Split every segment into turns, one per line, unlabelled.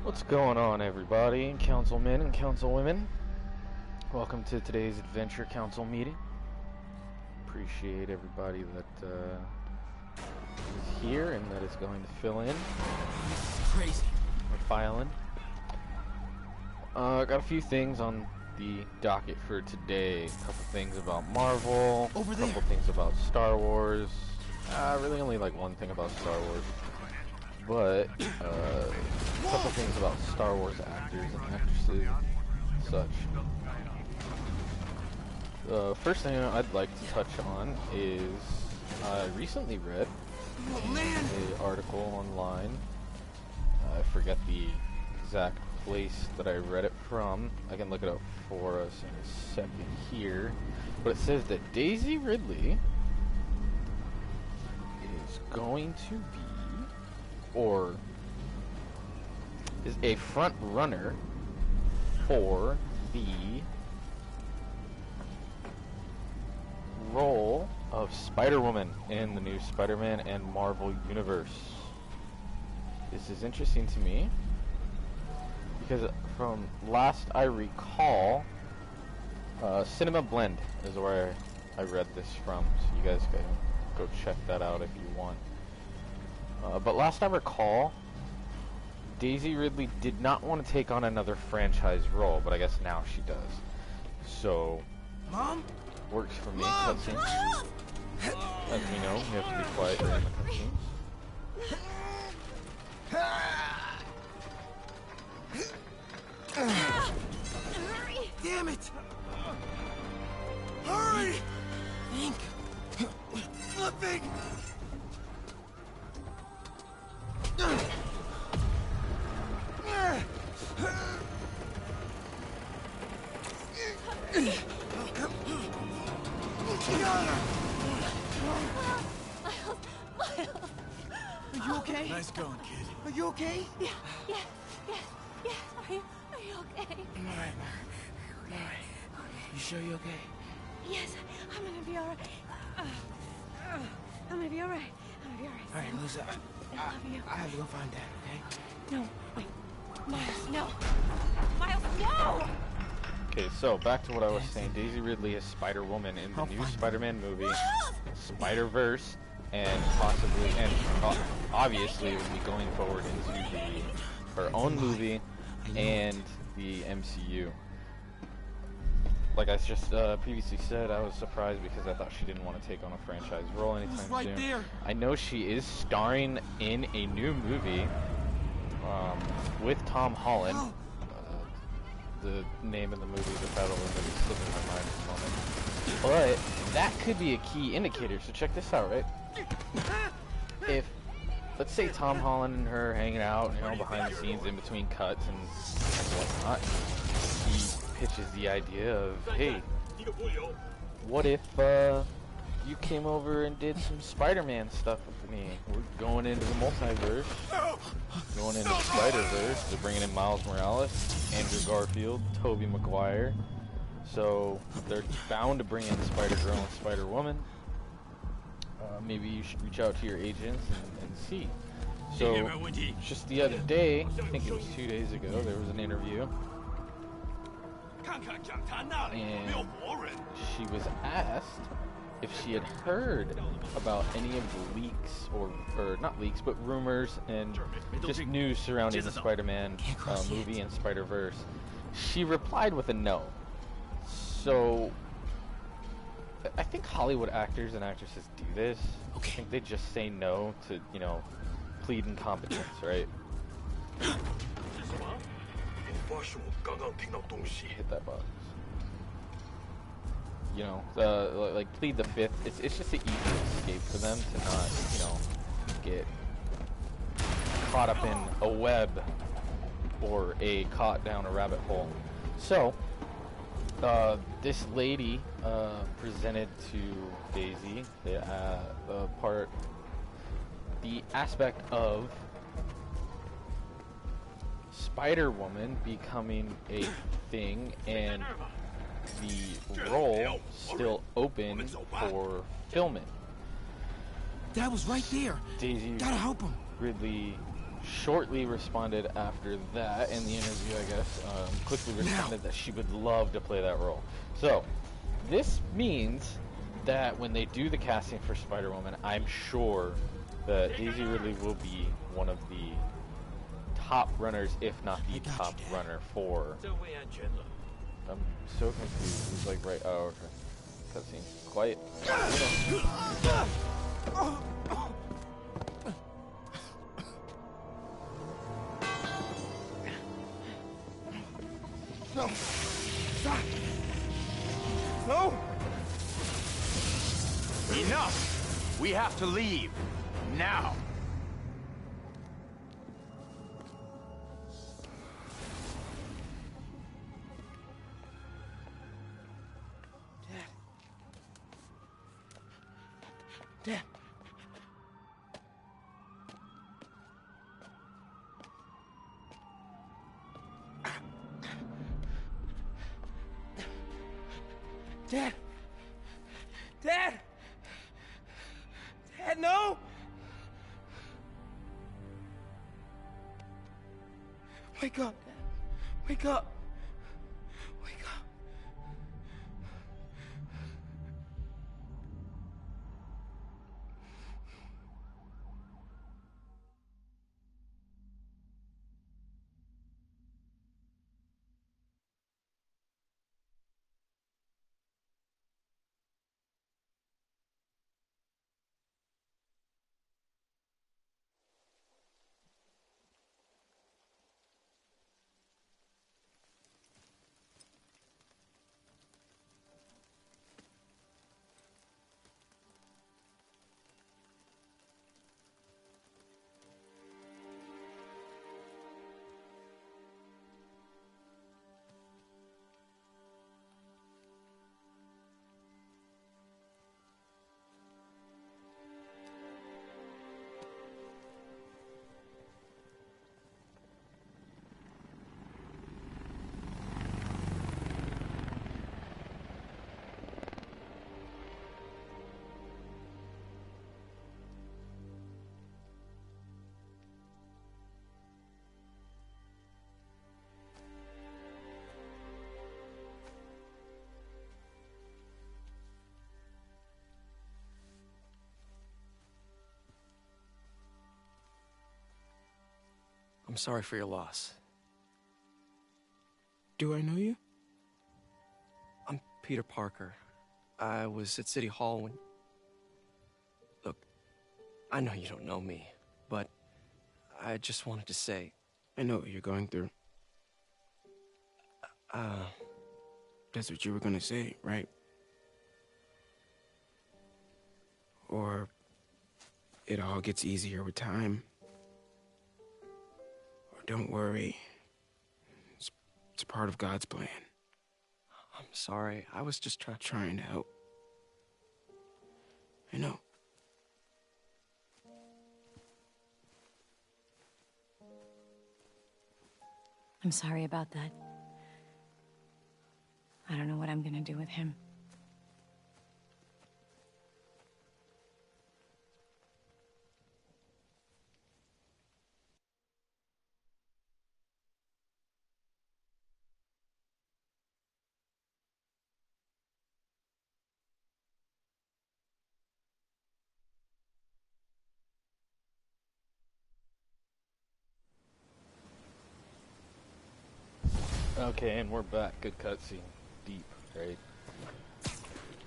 What's going on, everybody, councilmen and councilwomen? Welcome to today's adventure council meeting. Appreciate everybody that is here and that is going to fill in.
This is crazy.
We're filing. Got a few things on the docket for today. A couple things about Marvel.
Over
a
there.
couple things about Star Wars. Really only like one thing about Star Wars. But, a couple things about Star Wars actors and actresses and such. The first thing I'd like to touch on is I recently read an article online. I forget the exact place that I read it from. I can look it up for us in a second here. But it says that Daisy Ridley is going to be, or is a front runner for the role of SpiderWomen in the new Spider-Man and Marvel universe. This is interesting to me because from last I recall, Cinema Blend is where I read this from, so you guys can go check that out if you want. But last I recall, Daisy Ridley did not want to take on another franchise role, but I guess now she does. So,
Mom?
Works for me.
Mom!
Cutscenes. As we know, you have to be quiet during the cutscenes.
Hurry! Damn it! Hurry! Think. Flipping! Are you okay? Nice going, kid. Are you okay?
Yeah. Are you okay?
I'm alright, Mom. I'm alright. You sure you're okay?
Yes, I'm gonna be alright. I'm gonna be alright. I'm gonna be alright.
Alright, Lisa.
I love you.
I have to go find Dad, okay?
No, wait. Miles, no. Miles, no!
Okay, so back to what I was saying. Daisy Ridley is Spider-Woman in the new Spider-Man movie, Spider-Verse, and possibly, and obviously will be going forward into her own movie and the MCU. Like I just previously said, I was surprised because I thought she didn't want to take on a franchise role anytime soon. I know she is starring in a new movie with Tom Holland. The name of the movie, the title of it is slipping my mind at the moment. But that could be a key indicator. So check this out, right? If, let's say Tom Holland and her hanging out, you know, behind the scenes in between cuts and whatnot, he pitches the idea of, hey, what if you came over and did some Spider-Man stuff with me? We're going into the multiverse, going into the Spider-Verse. They're bringing in Miles Morales, Andrew Garfield, Tobey Maguire. So they're bound to bring in Spider-Girl and Spider-Woman. Maybe you should reach out to your agents and see. So just the other day, I think it was 2 days ago, there was an interview. And she was asked if she had heard about any of the leaks, or not leaks, but rumors and just news surrounding the Spider-Man movie and Spider-Verse. She replied with a no. So, I think Hollywood actors and actresses do this. I think they just say no to, you know, plead incompetence, right? Hit that box. You know, like plead the fifth. It's just an easy escape for them to not, you know, get caught up in a web or caught down a rabbit hole. So, this lady presented to Daisy the aspect of Spider-Woman becoming a thing and the role still open for filming.
Dad was right there.
Daisy
Gotta help him.
Ridley shortly responded after that in the interview, I guess, quickly responded that she would love to play that role. So, this means that when they do the casting for Spider-Woman, I'm sure that Daisy Ridley will be one of the top runners, if not the top runner for... I'm so confused. He's like, right, oh, okay. Cutscene. Quiet.
No! Stop! No!
Enough! We have to leave. Now!
Dad. Dad! Dad! Dad, no! Wake up, Dad. Wake up. Wake up.
I'm sorry for your loss. Do I know you? I'm Peter Parker. I was at City Hall when... Look, I know you don't know me, but I just wanted to say...
I know what you're going through. That's what you were gonna say, right? Or it all gets easier with time. Or don't worry. It's part of God's plan.
I'm sorry. I was just
Trying to help. I know.
I'm sorry about that. I don't know what I'm gonna do with him.
Okay, and we're back. Good cutscene. Deep, right?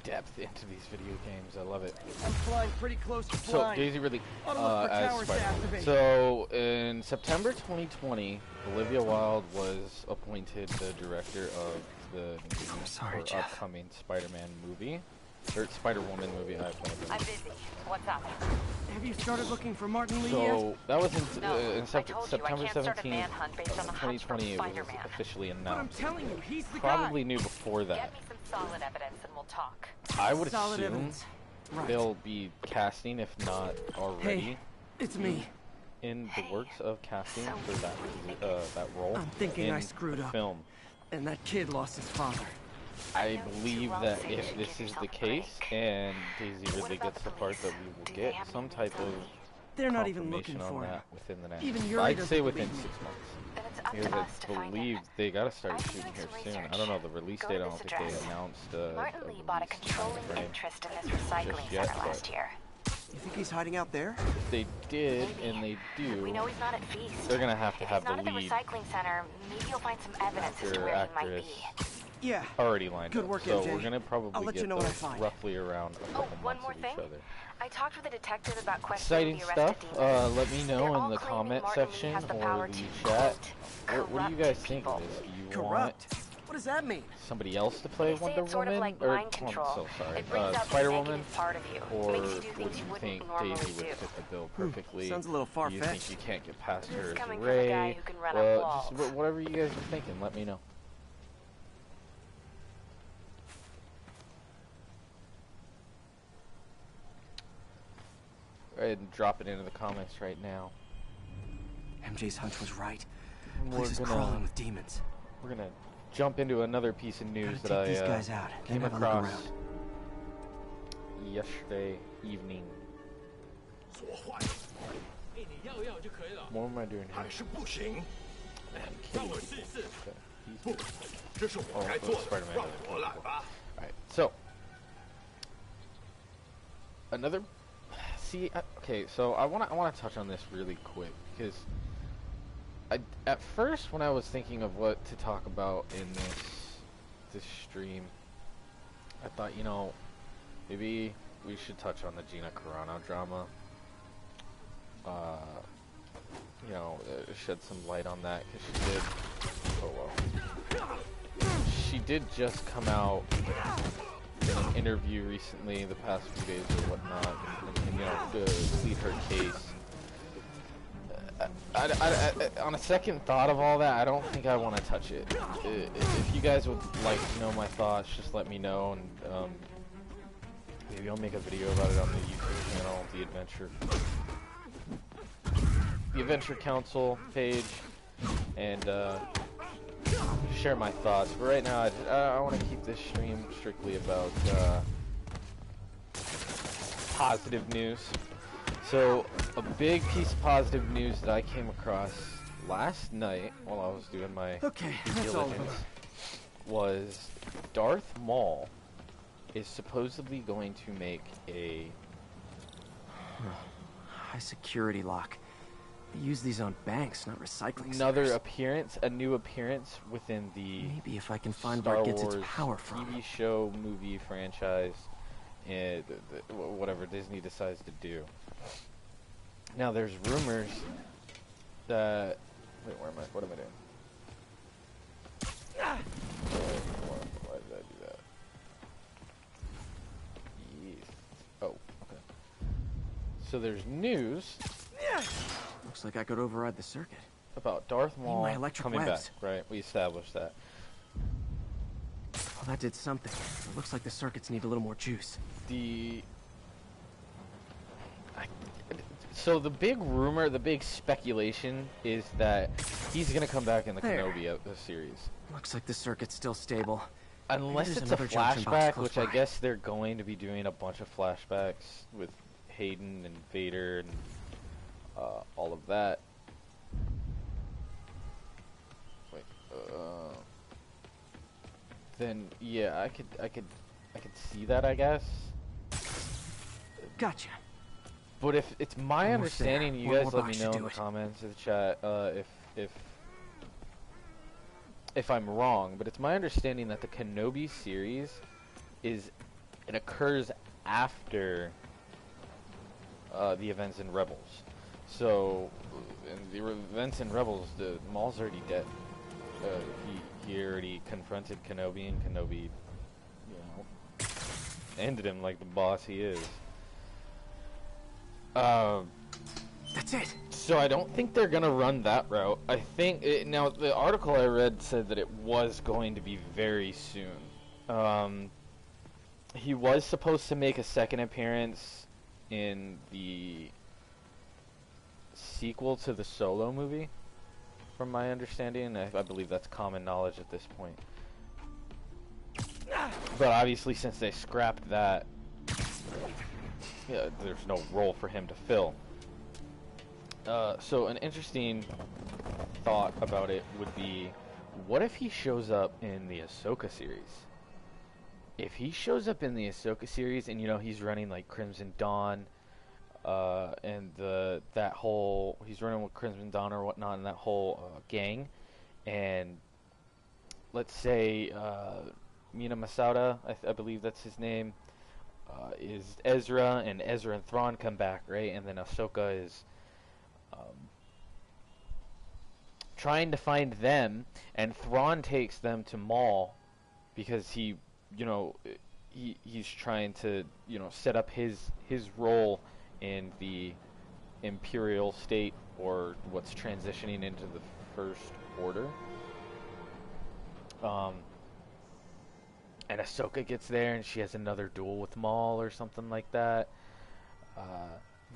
Depth into these video games. I love it.
I'm flying pretty close to
So,
flying.
Daisy Ridley
Auto look for
as
towers to
Spider-Man.
activate.
So, in September 2020, Olivia Wilde was appointed the director of the upcoming Spider-Man movie. Or Spider-Woman movie, I apologize.
I'm busy. What's up?
Have you started looking for Martin Lee
So,
yet?
that was in,
No,
in
I
September
told you, I can't start a
17th,
manhunt based on the hunch from
2020, it was
Spider-Man.
officially
But I'm
announced.
telling you, he's the
Probably
guy.
knew before that.
Get me some solid evidence and we'll talk.
I would
Solid
assume
evidence. Right.
they'll be casting, if not already,
Hey, it's me.
in the works of casting for that role.
I'm thinking
in
I screwed
the
up.
film.
And that kid lost his father.
I believe that if this is the case and Daisy Ridley gets the part, that we will get some type of
They're not even looking
confirmation
for
on
him.
that within the next.
Even Yuri
I'd
doesn't
say within
believe me.
6 months.
Then it's up
Because
to us to
I
find
believe
him.
they gotta start
I've been
shooting
doing
here
some
soon. I
research.
don't know the release
Go
date. I
to
don't
this
think they
address.
announced.
Martin
a
Lee bought a
release
controlling
timeframe.
interest in this recycling
yet,
center last year.
You think he's hiding out there?
They did,
Maybe.
and they do.
We know he's not at Feast.
They're gonna have to
If
have
he's not
the
at the
lead
recycling center, maybe you'll find some evidence as to
actor,
where he might
actress
be.
Yeah.
already lined
Good
up.
work,
So
MJ.
we're gonna probably
I'll let
get
you know what I
those
find.
roughly around a
Oh,
couple
one
months
more
of
thing.
each other.
I talked with a detective about questioning
Exciting
the
stuff.
arrested demons.
Let me
They're
know
all
in the
claiming
comment
Martin Lee
section
has the
or
power
the
to,
chat.
quote,
What do you guys
corrupt
think
people.
of this? Do you
Corrupt? What does that mean?
want somebody else to play
They say
Wonder
it's sort of
Woman?
like
Or
mind control.
so sorry,
It brings out the
SpiderWoman?
negative part of you.
Or
Makes you do
would
things
you
you
think
wouldn't normally
Daisy would
do.
fit the bill perfectly?
Sounds a little
Do you think
far-fetched.
you can't get past her
This
as
coming from a guy
Ray?
who can run up
Well,
walls.
just whatever you guys are thinking, let me know. Go ahead and drop it into the comments right now.
MJ's hunch was right.
And
Place is crawling with demons.
we're gonna jump into another piece of news
Gotta
that
take these
I
guys out, then
came
have a look
across
around.
yesterday evening. What am I doing here? Man, Kitty. Okay, he's- Spider-Man. Alright, so another. See, okay, so I wanna touch on this really quick because at first when I was thinking of what to talk about in this stream, I thought, you know, maybe we should touch on the Gina Carano drama. You know, shed some light on that because she did. Oh well. She did just come out in an interview recently, the past few days or whatnot, and you know, plead her case. On a second thought of all that, I don't think I want to touch it. If you guys would like to know my thoughts, just let me know, and maybe I'll make a video about it on the YouTube channel, the Adventure Council page, and share my thoughts. But right now, I want to keep this stream strictly about positive news. So, a big piece of positive news that I came across last night while I was doing my due
that's all
diligence was Darth Maul is supposedly going to make a
High security lock. They use these on banks, not recycling
another
centers.
appearance, a new appearance within the
Maybe if I can find
Star
where it gets
Wars
its power from.
TV show, movie franchise, and whatever Disney decides to do. Now there's rumors that wait, what am I doing? Why did I do that? Yes. Oh, okay. So there's news
Looks like I could override the circuit.
about Darth Maul
my electric
coming
webs.
back, right? We established that.
Well, that did something. It looks like the circuits need a little more juice.
So the big rumor, the big speculation is that he's gonna come back in the
There.
Kenobi series.
Looks like the circuit's still stable.
Unless
There's
it's a
another junction box
flashback,
close
which I
by.
guess they're going to be doing a bunch of flashbacks with Hayden and Vader and all of that. Wait, then yeah, I could see that, I guess.
Gotcha.
But if it's my
Almost there.
understanding, you
One
guys
more
let me
box should
know in
do
the
it.
comments of the chat if I'm wrong, but it's my understanding that the Kenobi series it occurs after the events in Rebels. So in the events in Rebels, the Maul's already dead. He already confronted Kenobi, and Kenobi, you know, ended him like the boss he is.
That's it.
So I don't think they're gonna run that route. I think now the article I read said that it was going to be very soon. He was supposed to make a second appearance in the sequel to the Solo movie, from my understanding. I believe that's common knowledge at this point. But obviously, since they scrapped that, yeah, there's no role for him to fill. So an interesting thought about it would be, what if he shows up in the Ahsoka series? If he shows up in the Ahsoka series, and you know he's running like Crimson Dawn, and that whole he's running with Crimson Dawn or whatnot, and that whole gang, and let's say Mina Masada, I believe that's his name, is Ezra, and Ezra and Thrawn come back, right? And then Ahsoka is trying to find them, and Thrawn takes them to Maul because he, you know, he's trying to, you know, set up his role in the Imperial state, or what's transitioning into the First Order. And Ahsoka gets there, and she has another duel with Maul or something like that.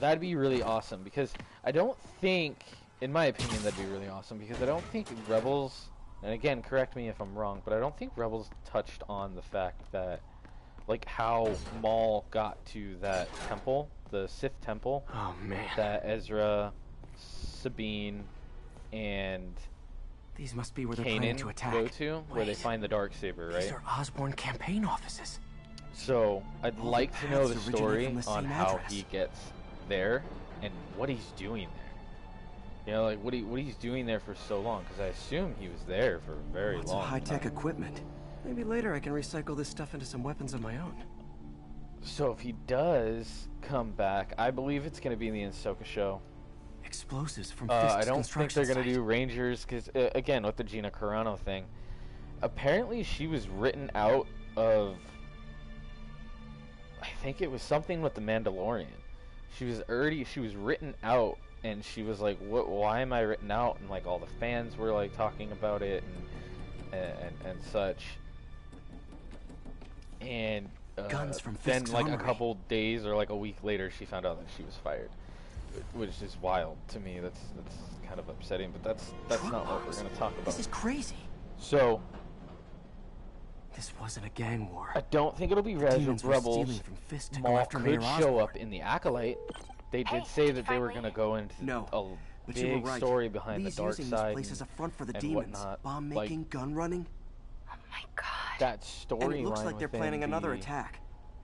That'd be really awesome, because I don't think, in my opinion, that'd be really awesome, because I don't think Rebels, and again, correct me if I'm wrong, but I don't think Rebels touched on the fact that, like, how Maul got to that temple, the Sith temple,
Oh, man.
that Ezra, Sabine, and
These must be where they're planning
Kanan
to attack.
go to, where they
Wait.
find the Darksaber,
These
right?
are Osborn campaign offices.
So I'd
All the
like to know the
paths originate
story
from the
on
same
how
address.
he gets there and what he's doing there. You know, like what he's doing there for so long, because I assume he was there for a very
Lots
long
of high-tech
time.
equipment. Maybe later I can recycle this stuff into some weapons of my own.
So if he does come back, I believe it's going to be in the Ahsoka show.
Explosives from Fisk's
I don't think
construction
they're going to
site.
do Rangers, because again, with the Gina Carano thing, apparently she was written out of, I think it was something with the Mandalorian. She was written out, and she was like, "What? Why am I written out?" And like all the fans were like talking about it and such. And
Guns from
then
Fisk's
like a
armory.
couple days or like a week later, she found out that she was fired, which is wild to me. That's kind of upsetting, but that's
Truck
not what we're
bombs.
going to talk about.
This is crazy.
So
This wasn't a gang war.
I don't think it'll be
Demons were
Rebels.
stealing from Fisk to go
Maul
after
could
Mayor
show
Osborn.
up in the Acolyte. They
Hey,
did say
did
that
you
they were
finally-
going to go into
No,
a
but you were
big
right.
story behind
Lee's
the dark
using
side
this place as a front for the
and
demons.
whatnot.
Bomb
Like,
making, gun running.
Oh my god.
that storyline.
And it looks like they're
within
planning another
the-
attack.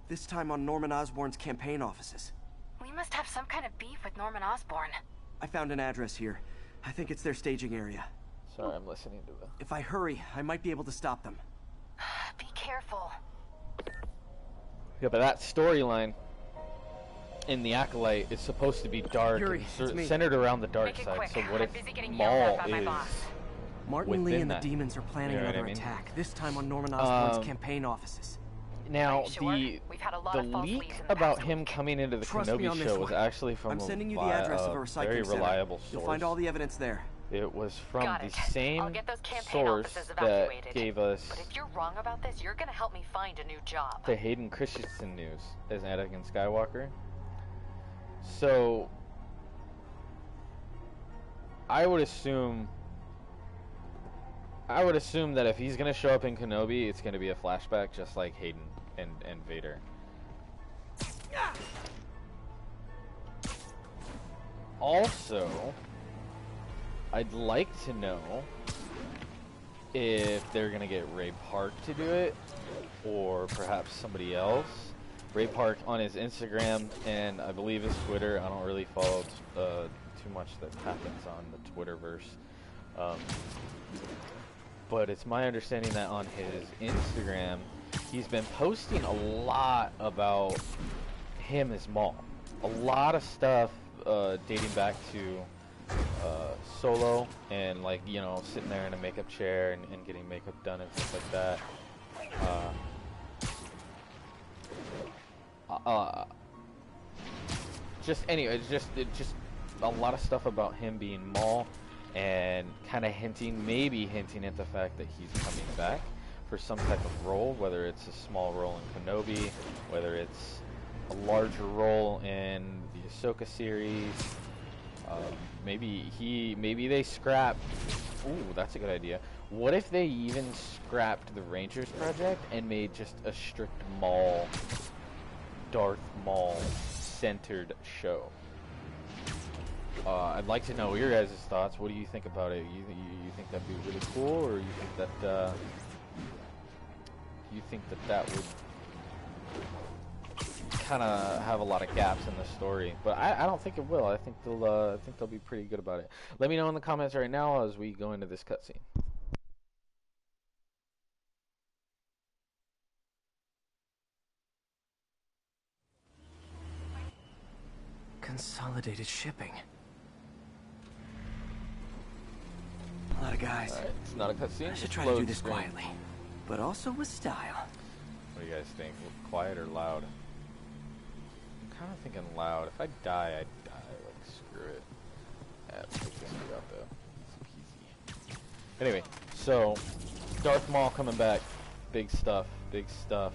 This time on Norman Osborn's campaign offices.
We must have some kind of beef with Norman Osborn.
I found an address here. I think it's their staging area.
Sorry, I'm listening to the.
If I hurry, I might be able to stop them.
Be careful.
Yeah, but that storyline in the Acolyte is supposed to be dark
Yuri,
and
it's me.
centered around the dark
Make it
side.
quick.
So what
I'm
if
busy getting
Maul
yelled at by my
is?
boss.
Martin Lee
within
and
that.
the demons are planning
You know what
another
I mean?
attack. This time on Norman Osborn's
Um,
campaign offices.
Now
Are you sure? We've had a lot
the
of false
leak
leads in the
about
past
him
week.
coming into the
Trust me
Kenobi
on this
show was
one.
actually from
I'm sending you the
a
address of a recycling
very
center.
reliable source.
You'll find all the evidence there.
It was from
Got
the
it.
same
I'll get those campaign
source
offices
that
evacuated.
gave us
But if you're wrong about this, you're gonna help me find a new job.
the Hayden Christensen news as Anakin Skywalker. So I would assume that if he's gonna show up in Kenobi, it's gonna be a flashback, just like Hayden and Vader. Also, I'd like to know if they're gonna get Ray Park to do it, or perhaps somebody else. Ray Park on his Instagram and I believe his Twitter. I don't really follow too much that happens on the Twitterverse, but it's my understanding that on his Instagram, he's been posting a lot about him as Maul. A lot of stuff dating back to Solo and, like, you know, sitting there in a makeup chair and getting makeup done and stuff like that. Just anyway, it's just a lot of stuff about him being Maul, and kind of maybe hinting at the fact that he's coming back for some type of role, whether it's a small role in Kenobi, whether it's a larger role in the Ahsoka series. Maybe they scrap. Ooh, that's a good idea. What if they even scrapped the Rangers project and made just a strict Maul, Darth Maul centered show? I'd like to know your guys' thoughts. What do you think about it? You think that'd be really cool, or you think that that would kind of have a lot of gaps in the story? But I don't think it will. I think they'll be pretty good about it. Let me know in the comments right now as we go into this cutscene.
Consolidated shipping. A lot of guys.
Alright, it's not a cutscene.
I should try to do this quietly, but also with style.
What do you guys think? Quiet or loud? I'm kind of thinking loud. If I die, I'd die. Like, screw it. Let's take this dude out, though. It's easy. Anyway, so, Darth Maul coming back. Big stuff. Big stuff.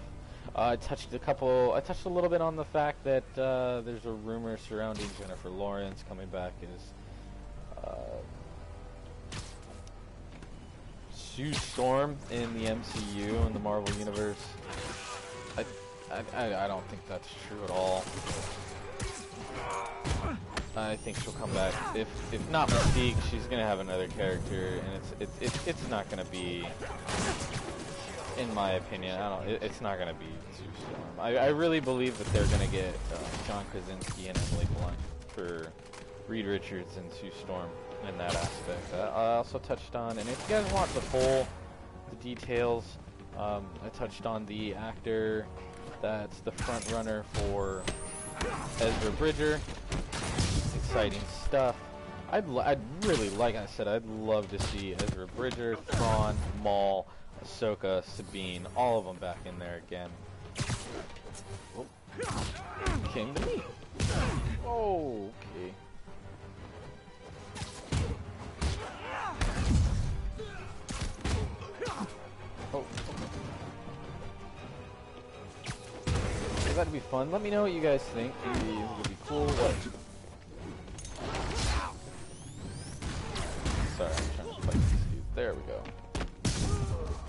I touched a little bit on the fact that there's a rumor surrounding Jennifer Lawrence coming back as Sue Storm in the MCU, in the Marvel Universe. I don't think that's true at all. I think she'll come back. If not Mystique, she's gonna have another character, and it's not gonna be, in my opinion, it's not gonna be Sue Storm. I really believe that they're gonna get John Krasinski and Emily Blunt for Reed Richards and Sue Storm in that aspect. I also touched on, and if you guys want the details, I touched on the actor that's the front runner for Ezra Bridger. Exciting stuff. I'd really, like I said, I'd love to see Ezra Bridger, Thrawn, Maul, Ahsoka, Sabine, all of them back in there again. Oh. Came to me. Oh, okay. Oh, okay. That'd be fun. Let me know what you guys think. It would be cool. What? Sorry, I'm trying to fight this dude. There we go.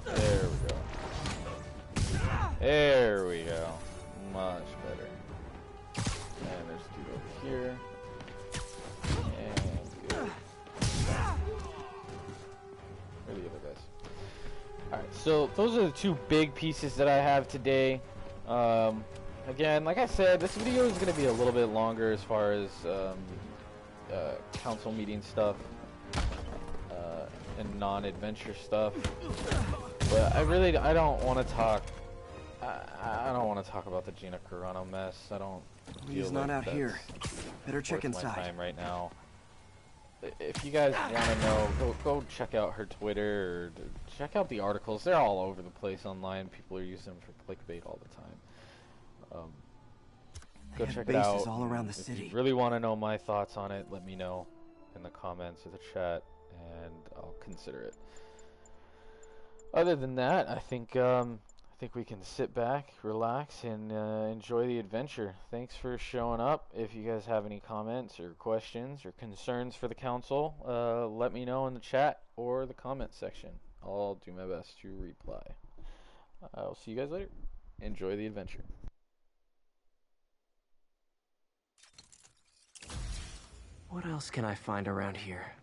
There we go. There we go. Much better. And there's a dude over here. And good. Where are the other guys? Alright, so those are the two big pieces that I have today. Again, like I said, this video is going to be a little bit longer as far as council meeting stuff and non-adventure stuff. But I don't want to talk. I don't want to talk about the Gina Carano mess. I don't.
He's not out here. Better check inside.
My time right now. If you guys want to know, go check out her Twitter, or check out the articles. They're all over the place online. People are using them for clickbait all the time. Go check it out.
All around the city.
If you really want to know my thoughts on it, let me know in the comments or the chat, and I'll consider it. Other than that, I think we can sit back, relax, and enjoy the adventure. Thanks for showing up. If you guys have any comments or questions or concerns for the council, let me know in the chat or the comment section. I'll do my best to reply. I'll see you guys later. Enjoy the adventure.
What else can I find around here?